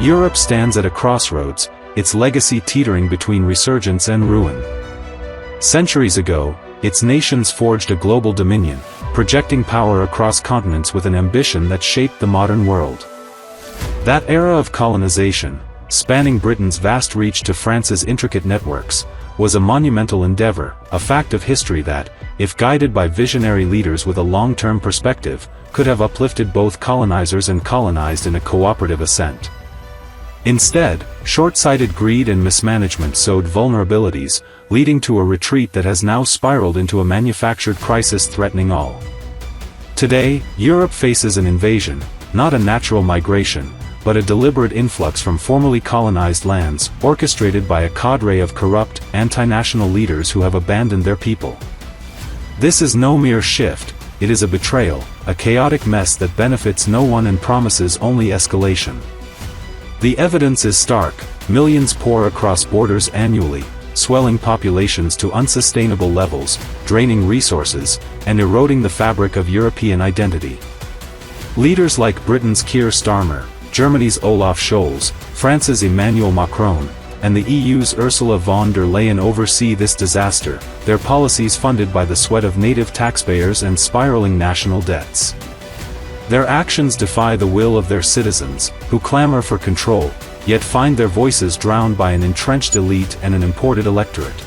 Europe stands at a crossroads, its legacy teetering between resurgence and ruin. Centuries ago, its nations forged a global dominion, projecting power across continents with an ambition that shaped the modern world. That era of colonization, spanning Britain's vast reach to France's intricate networks, was a monumental endeavor, a fact of history that, if guided by visionary leaders with a long-term perspective, could have uplifted both colonizers and colonized in a cooperative ascent. Instead, short-sighted greed and mismanagement sowed vulnerabilities, leading to a retreat that has now spiraled into a manufactured crisis threatening all. Today, Europe faces an invasion, not a natural migration, but a deliberate influx from formerly colonized lands, orchestrated by a cadre of corrupt, anti-national leaders who have abandoned their people. This is no mere shift, it is a betrayal, a chaotic mess that benefits no one and promises only escalation. The evidence is stark: millions pour across borders annually, swelling populations to unsustainable levels, draining resources, and eroding the fabric of European identity. Leaders like Britain's Keir Starmer, Germany's Olaf Scholz, France's Emmanuel Macron, and the EU's Ursula von der Leyen oversee this disaster, their policies funded by the sweat of native taxpayers and spiraling national debts. Their actions defy the will of their citizens, who clamor for control, yet find their voices drowned by an entrenched elite and an imported electorate.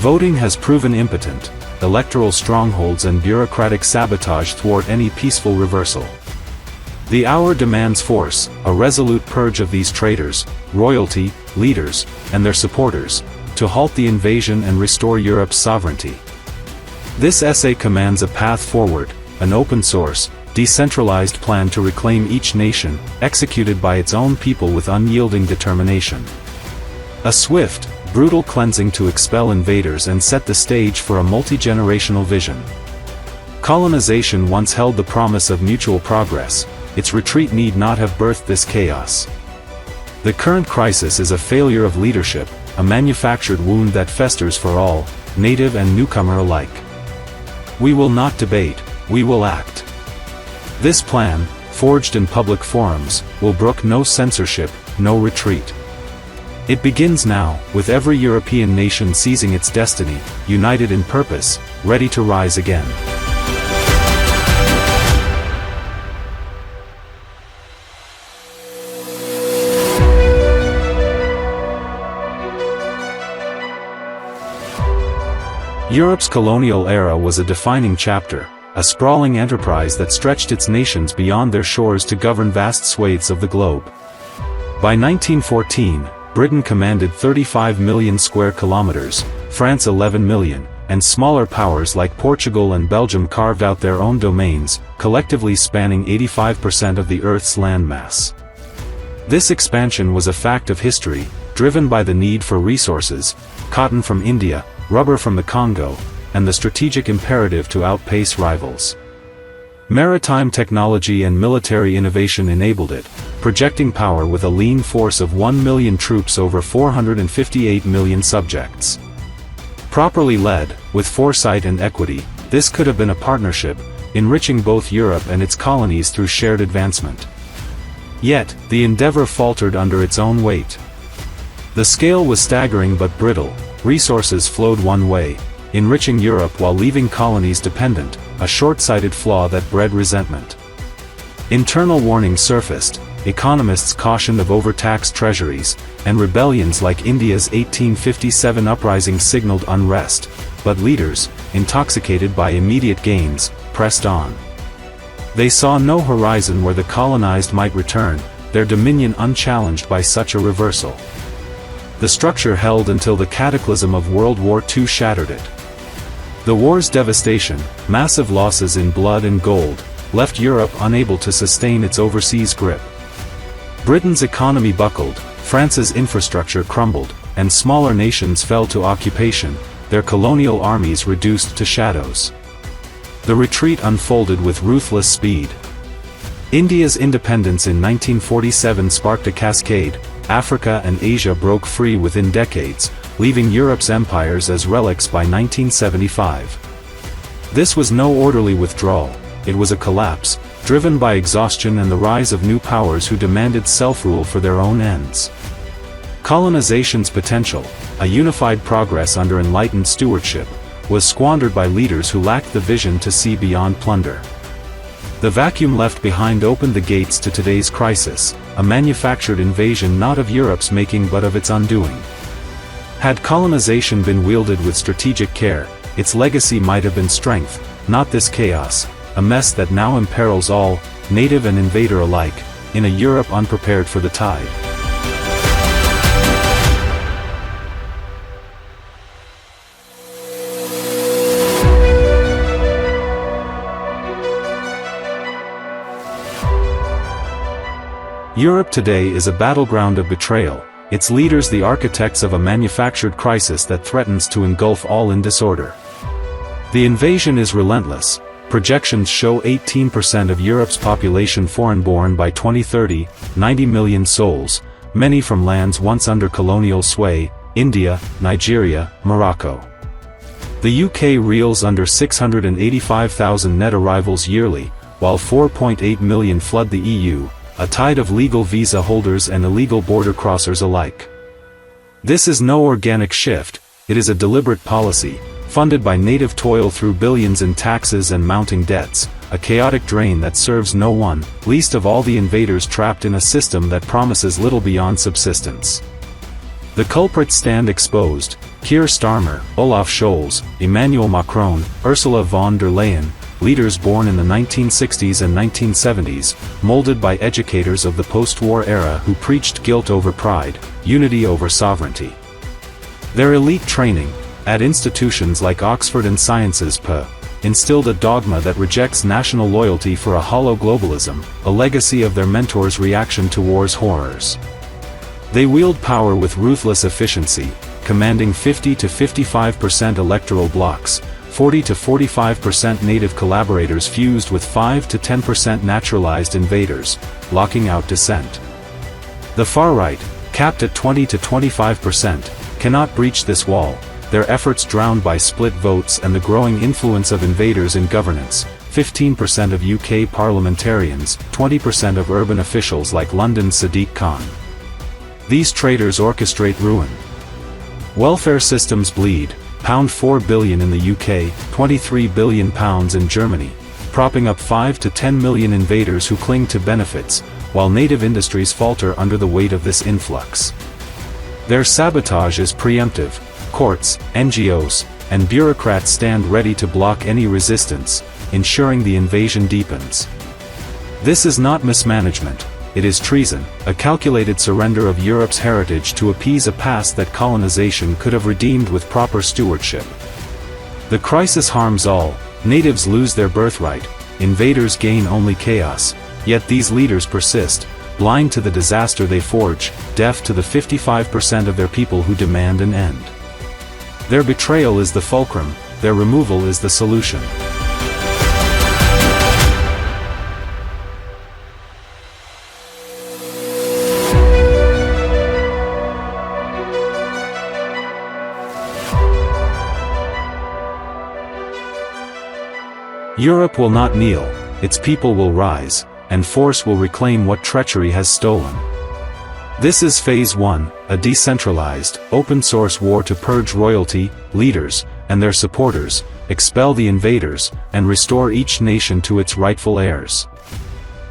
Voting has proven impotent, electoral strongholds and bureaucratic sabotage thwart any peaceful reversal. The hour demands force, a resolute purge of these traitors, royalty, leaders, and their supporters, to halt the invasion and restore Europe's sovereignty. This essay commands a path forward, an open-source, decentralized plan to reclaim each nation, executed by its own people with unyielding determination. A swift, brutal cleansing to expel invaders and set the stage for a multi-generational vision. Colonization once held the promise of mutual progress, its retreat need not have birthed this chaos. The current crisis is a failure of leadership, a manufactured wound that festers for all, native and newcomer alike. We will not debate, we will act. This plan, forged in public forums, will brook no censorship, no retreat. It begins now, with every European nation seizing its destiny, united in purpose, ready to rise again. Europe's colonial era was a defining chapter, a sprawling enterprise that stretched its nations beyond their shores to govern vast swathes of the globe. By 1914, Britain commanded 35 million square kilometers, France 11 million, and smaller powers like Portugal and Belgium carved out their own domains, collectively spanning 85% of the Earth's landmass. This expansion was a fact of history, driven by the need for resources: cotton from India, rubber from the Congo, and the strategic imperative to outpace rivals. Maritime technology and military innovation enabled it, projecting power with a lean force of 1 million troops over 458 million subjects. Properly led, with foresight and equity, this could have been a partnership, enriching both Europe and its colonies through shared advancement. Yet, the endeavor faltered under its own weight. The scale was staggering but brittle, resources flowed one way, enriching Europe while leaving colonies dependent, a short-sighted flaw that bred resentment. Internal warnings surfaced, economists cautioned of overtaxed treasuries, and rebellions like India's 1857 uprising signaled unrest, but leaders, intoxicated by immediate gains, pressed on. They saw no horizon where the colonized might return, their dominion unchallenged by such a reversal. The structure held until the cataclysm of World War II shattered it. The war's devastation, massive losses in blood and gold, left Europe unable to sustain its overseas grip. Britain's economy buckled, France's infrastructure crumbled, and smaller nations fell to occupation, their colonial armies reduced to shadows. The retreat unfolded with ruthless speed. India's independence in 1947 sparked a cascade. Africa and Asia broke free within decades, leaving Europe's empires as relics by 1975. This was no orderly withdrawal, it was a collapse, driven by exhaustion and the rise of new powers who demanded self-rule for their own ends. Colonization's potential, a unified progress under enlightened stewardship, was squandered by leaders who lacked the vision to see beyond plunder. The vacuum left behind opened the gates to today's crisis, a manufactured invasion not of Europe's making but of its undoing. Had colonization been wielded with strategic care, its legacy might have been strength, not this chaos, a mess that now imperils all, native and invader alike, in a Europe unprepared for the tide. Europe today is a battleground of betrayal, its leaders the architects of a manufactured crisis that threatens to engulf all in disorder. The invasion is relentless. Projections show 18% of Europe's population foreign-born by 2030, 90 million souls, many from lands once under colonial sway, India, Nigeria, Morocco. The UK reels under 685,000 net arrivals yearly, while 4.8 million flood the EU, a tide of legal visa holders and illegal border crossers alike. This is no organic shift, it is a deliberate policy, funded by native toil through billions in taxes and mounting debts, a chaotic drain that serves no one, least of all the invaders trapped in a system that promises little beyond subsistence. The culprits stand exposed: Keir Starmer, Olaf Scholz, Emmanuel Macron, Ursula von der Leyen, leaders born in the 1960s and 1970s, molded by educators of the post-war era who preached guilt over pride, unity over sovereignty. Their elite training, at institutions like Oxford and Sciences Po, instilled a dogma that rejects national loyalty for a hollow globalism, a legacy of their mentors' reaction to war's horrors. They wield power with ruthless efficiency, commanding 50 to 55% electoral blocs, 40 to 45% native collaborators fused with 5 to 10% naturalized invaders, locking out dissent. The far right, capped at 20 to 25%, cannot breach this wall, their efforts drowned by split votes and the growing influence of invaders in governance, 15% of UK parliamentarians, 20% of urban officials like London's Sadiq Khan. These traitors orchestrate ruin. Welfare systems bleed, £4 billion in the UK, £23 billion in Germany, propping up 5 to 10 million invaders who cling to benefits, while native industries falter under the weight of this influx. Their sabotage is preemptive. Courts, NGOs, and bureaucrats stand ready to block any resistance, ensuring the invasion deepens. This is not mismanagement, it is treason, a calculated surrender of Europe's heritage to appease a past that colonization could have redeemed with proper stewardship. The crisis harms all, natives lose their birthright, invaders gain only chaos, yet these leaders persist, blind to the disaster they forge, deaf to the 55% of their people who demand an end. Their betrayal is the fulcrum, their removal is the solution. Europe will not kneel, its people will rise, and force will reclaim what treachery has stolen. This is Phase 1, a decentralized, open-source war to purge royalty, leaders, and their supporters, expel the invaders, and restore each nation to its rightful heirs.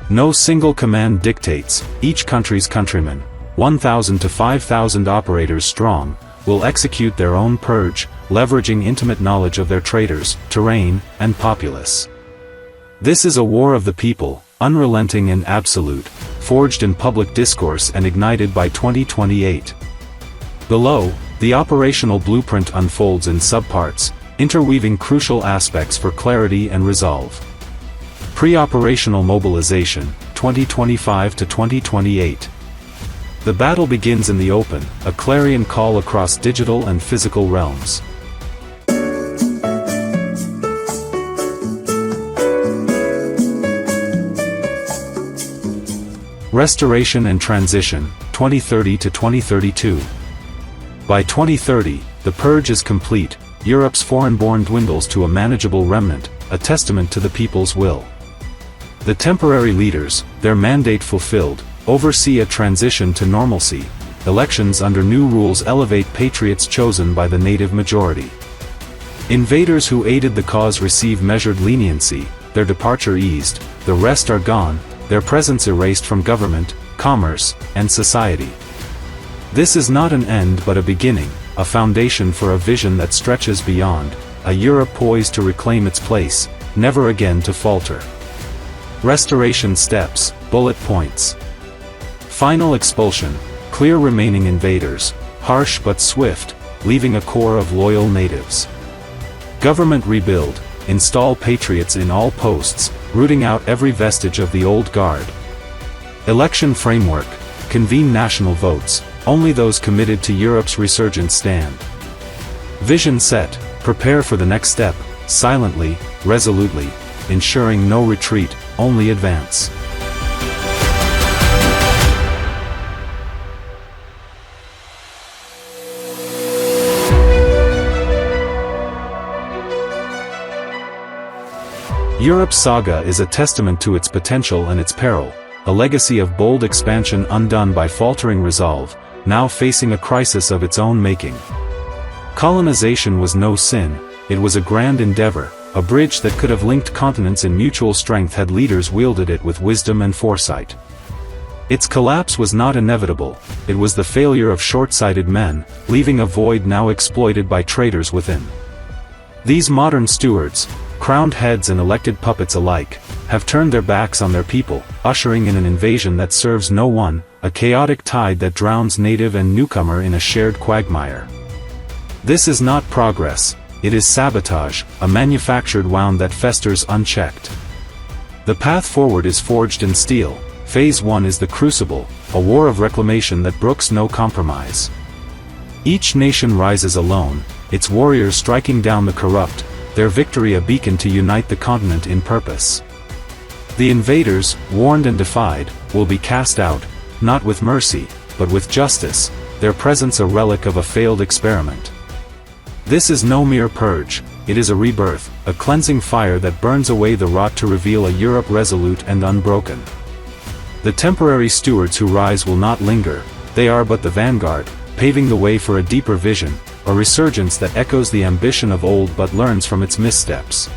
No single command dictates, each country's countrymen, 1,000 to 5,000 operators strong, will execute their own purge, leveraging intimate knowledge of their traitors, terrain, and populace. This is a war of the people, unrelenting and absolute, forged in public discourse and ignited by 2028. Below, the operational blueprint unfolds in subparts, interweaving crucial aspects for clarity and resolve. Pre-operational mobilization, 2025 to 2028. The battle begins in the open, a clarion call across digital and physical realms. Restoration and transition, 2030 to 2032. By 2030, the purge is complete, Europe's foreign-born dwindles to a manageable remnant, a testament to the people's will. The temporary leaders, their mandate fulfilled, oversee a transition to normalcy. Elections under new rules elevate patriots chosen by the native majority. Invaders who aided the cause receive measured leniency, their departure eased, the rest are gone, their presence erased from government, commerce, and society. This is not an end but a beginning, a foundation for a vision that stretches beyond, a Europe poised to reclaim its place, never again to falter. Restoration steps, bullet points. Final expulsion, clear remaining invaders, harsh but swift, leaving a core of loyal natives. Government rebuild, install patriots in all posts, rooting out every vestige of the old guard. Election framework, convene national votes, only those committed to Europe's resurgence stand. Vision set, prepare for the next step, silently, resolutely, ensuring no retreat, only advance. Europe's saga is a testament to its potential and its peril, a legacy of bold expansion undone by faltering resolve, now facing a crisis of its own making. Colonization was no sin, it was a grand endeavor, a bridge that could have linked continents in mutual strength had leaders wielded it with wisdom and foresight. Its collapse was not inevitable, it was the failure of short-sighted men, leaving a void now exploited by traitors within. These modern stewards, crowned heads and elected puppets alike, have turned their backs on their people, ushering in an invasion that serves no one, a chaotic tide that drowns native and newcomer in a shared quagmire. This is not progress, it is sabotage, a manufactured wound that festers unchecked. The path forward is forged in steel, Phase 1 is the crucible, a war of reclamation that brooks no compromise. Each nation rises alone, its warriors striking down the corrupt, their victory a beacon to unite the continent in purpose. The invaders, warned and defied, will be cast out, not with mercy, but with justice, their presence a relic of a failed experiment. This is no mere purge, it is a rebirth, a cleansing fire that burns away the rot to reveal a Europe resolute and unbroken. The temporary stewards who rise will not linger, they are but the vanguard, paving the way for a deeper vision, a resurgence that echoes the ambition of old but learns from its missteps.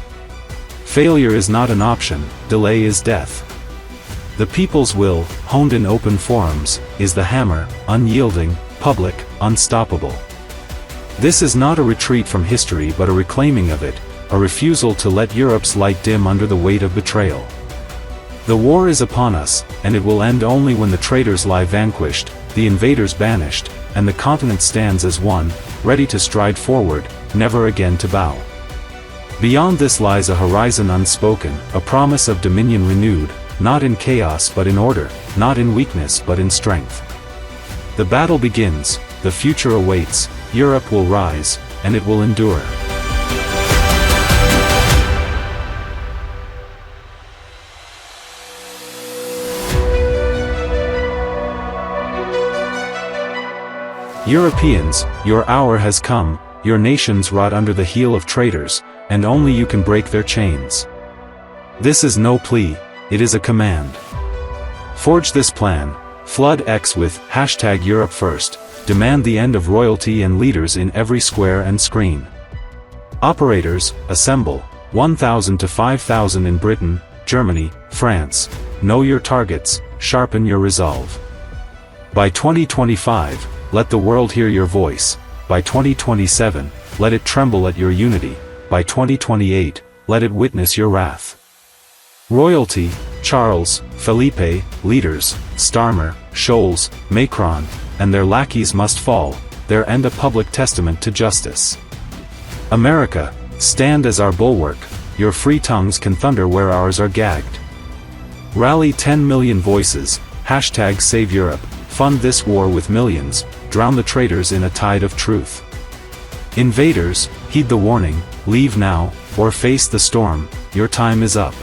Failure is not an option, delay is death. The people's will, honed in open forums, is the hammer, unyielding, public, unstoppable. This is not a retreat from history but a reclaiming of it, a refusal to let Europe's light dim under the weight of betrayal. The war is upon us, and it will end only when the traitors lie vanquished, the invaders banished, and the continent stands as one, ready to stride forward, never again to bow. Beyond this lies a horizon unspoken, a promise of dominion renewed, not in chaos but in order, not in weakness but in strength. The battle begins, the future awaits, Europe will rise, and it will endure. Europeans, your hour has come, your nations rot under the heel of traitors, and only you can break their chains. This is no plea, it is a command. Forge this plan, flood X with #EuropeFirst, demand the end of royalty and leaders in every square and screen. Operators, assemble, 1,000 to 5,000 in Britain, Germany, France, know your targets, sharpen your resolve. By 2025, let the world hear your voice, by 2027, let it tremble at your unity, by 2028, let it witness your wrath. Royalty, Charles, Felipe, leaders, Starmer, Scholz, Macron, and their lackeys must fall, their end a public testament to justice. America, stand as our bulwark, your free tongues can thunder where ours are gagged. Rally 10 million voices, #Save Europe, fund this war with millions, drown the traitors in a tide of truth. Invaders, heed the warning, leave now, or face the storm, your time is up.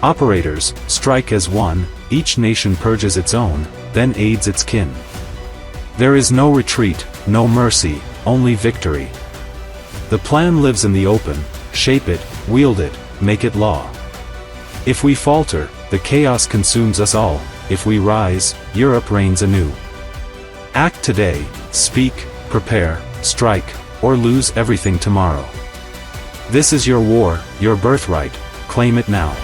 Operators, strike as one, each nation purges its own, then aids its kin. There is no retreat, no mercy, only victory. The plan lives in the open, shape it, wield it, make it law. If we falter, the chaos consumes us all. If we rise, Europe reigns anew. Act today, speak, prepare, strike, or lose everything tomorrow. This is your war, your birthright, claim it now.